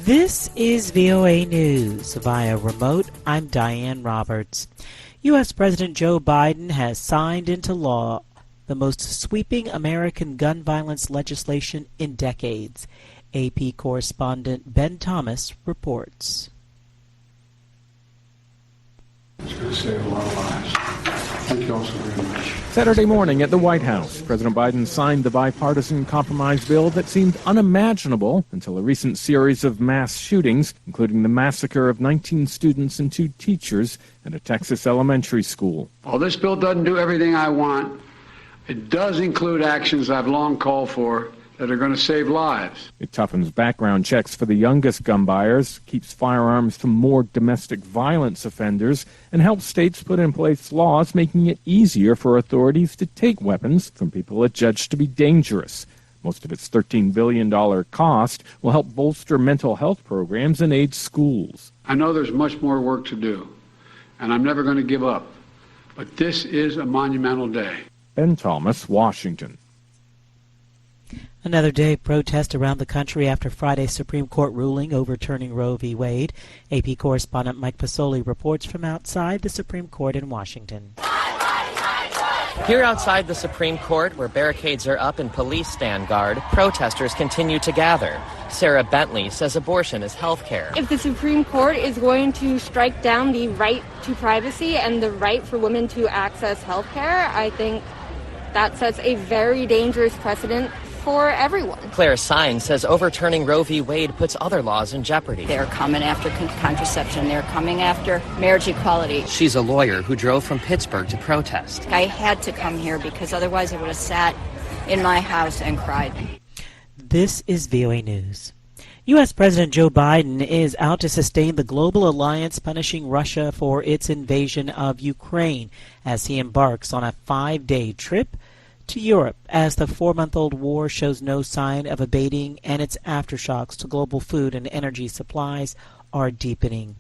This is VOA News. Via remote, I'm Diane Roberts. U.S. President Joe Biden has signed into law the most sweeping American gun violence legislation in decades. AP correspondent Ben Thomas reports. It's going to save a lot of lives. Thank you all so very much. Saturday morning at the White House, President Biden signed the bipartisan compromise bill that seemed unimaginable until a recent series of mass shootings, including the massacre of 19 students and 2 teachers at a Texas elementary school. While this bill doesn't do everything I want, it does include actions I've long called for that are going to save lives. It toughens background checks for the youngest gun buyers, keeps firearms from more domestic violence offenders, and helps states put in place laws making it easier for authorities to take weapons from people it judged to be dangerous. Most of its $13 billion cost will help bolster mental health programs and aid schools. I know there's much more work to do, and I'm never going to give up. But this is a monumental day. Ben Thomas, Washington. Another day of protest around the country after Friday's Supreme Court ruling overturning Roe v. Wade. AP correspondent Mike Pasoli reports from outside the Supreme Court in Washington. Here outside the Supreme Court, where barricades are up and police stand guard, protesters continue to gather. Sarah Bentley says abortion is health care. If the Supreme Court is going to strike down the right to privacy and the right for women to access health care, I think that sets a very dangerous precedent for everyone. Claire Sines says overturning Roe v. Wade puts other laws in jeopardy. They're coming after contraception. They're coming after marriage equality. She's a lawyer who drove from Pittsburgh to protest. I had to come here because otherwise I would have sat in my house and cried. This is VOA News. U.S. President Joe Biden is out to sustain the global alliance punishing Russia for its invasion of Ukraine as he embarks on a 5-day trip to Europe as the 4-month-old war shows no sign of abating and its aftershocks to global food and energy supplies are deepening.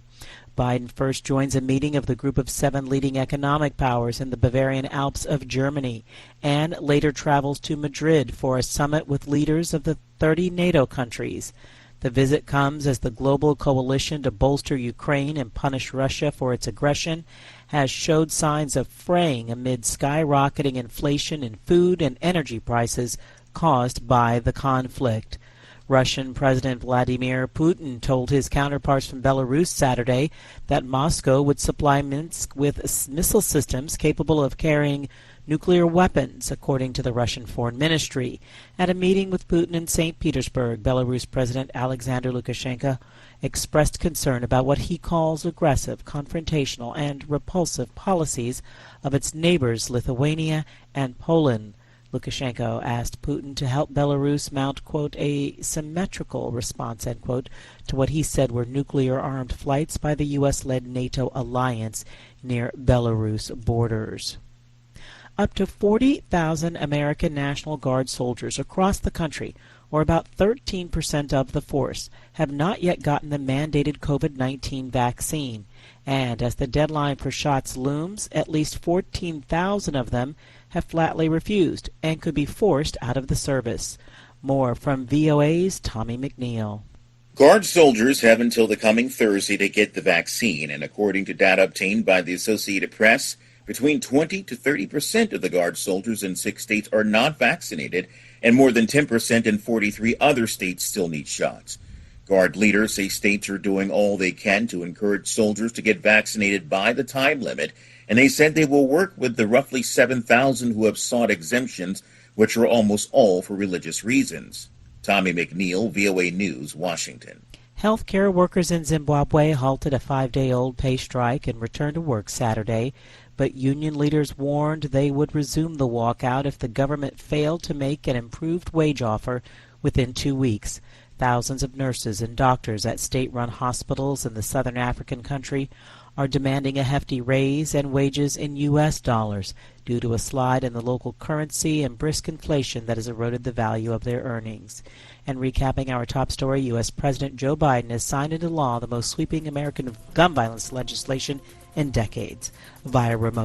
Biden first joins a meeting of the group of 7 leading economic powers in the Bavarian Alps of Germany and later travels to Madrid for a summit with leaders of the 30 NATO countries. The visit comes as the global coalition to bolster Ukraine and punish Russia for its aggression has showed signs of fraying amid skyrocketing inflation in food and energy prices caused by the conflict. Russian President Vladimir Putin told his counterparts from Belarus Saturday that Moscow would supply Minsk with missile systems capable of carrying nuclear weapons, according to the Russian Foreign Ministry. At a meeting with Putin in St. Petersburg, Belarus President Alexander Lukashenko expressed concern about what he calls aggressive, confrontational, and repulsive policies of its neighbors Lithuania and Poland. Lukashenko asked Putin to help Belarus mount, quote, a symmetrical response, end quote, to what he said were nuclear-armed flights by the U.S.-led NATO alliance near Belarus borders. Up to 40,000 American National Guard soldiers across the country, or about 13% of the force, have not yet gotten the mandated COVID-19 vaccine. And as the deadline for shots looms, at least 14,000 of them have flatly refused and could be forced out of the service. More from VOA's Tommy McNeil. Guard soldiers have until the coming Thursday to get the vaccine, and according to data obtained by the Associated Press, between 20 to 30% of the Guard soldiers in 6 states are not vaccinated, and more than 10% in 43 other states still need shots. Guard leaders say states are doing all they can to encourage soldiers to get vaccinated by the time limit, and they said they will work with the roughly 7,000 who have sought exemptions, which are almost all for religious reasons. Tommy McNeil, VOA News, Washington. Healthcare workers in Zimbabwe halted a 5-day-old pay strike and returned to work Saturday, but union leaders warned they would resume the walkout if the government failed to make an improved wage offer within 2 weeks. Thousands of nurses and doctors at state-run hospitals in the southern African country are demanding a hefty raise and wages in U.S. dollars due to a slide in the local currency and brisk inflation that has eroded the value of their earnings. And recapping our top story, U.S. President Joe Biden has signed into law the most sweeping American gun violence legislation in decades via remote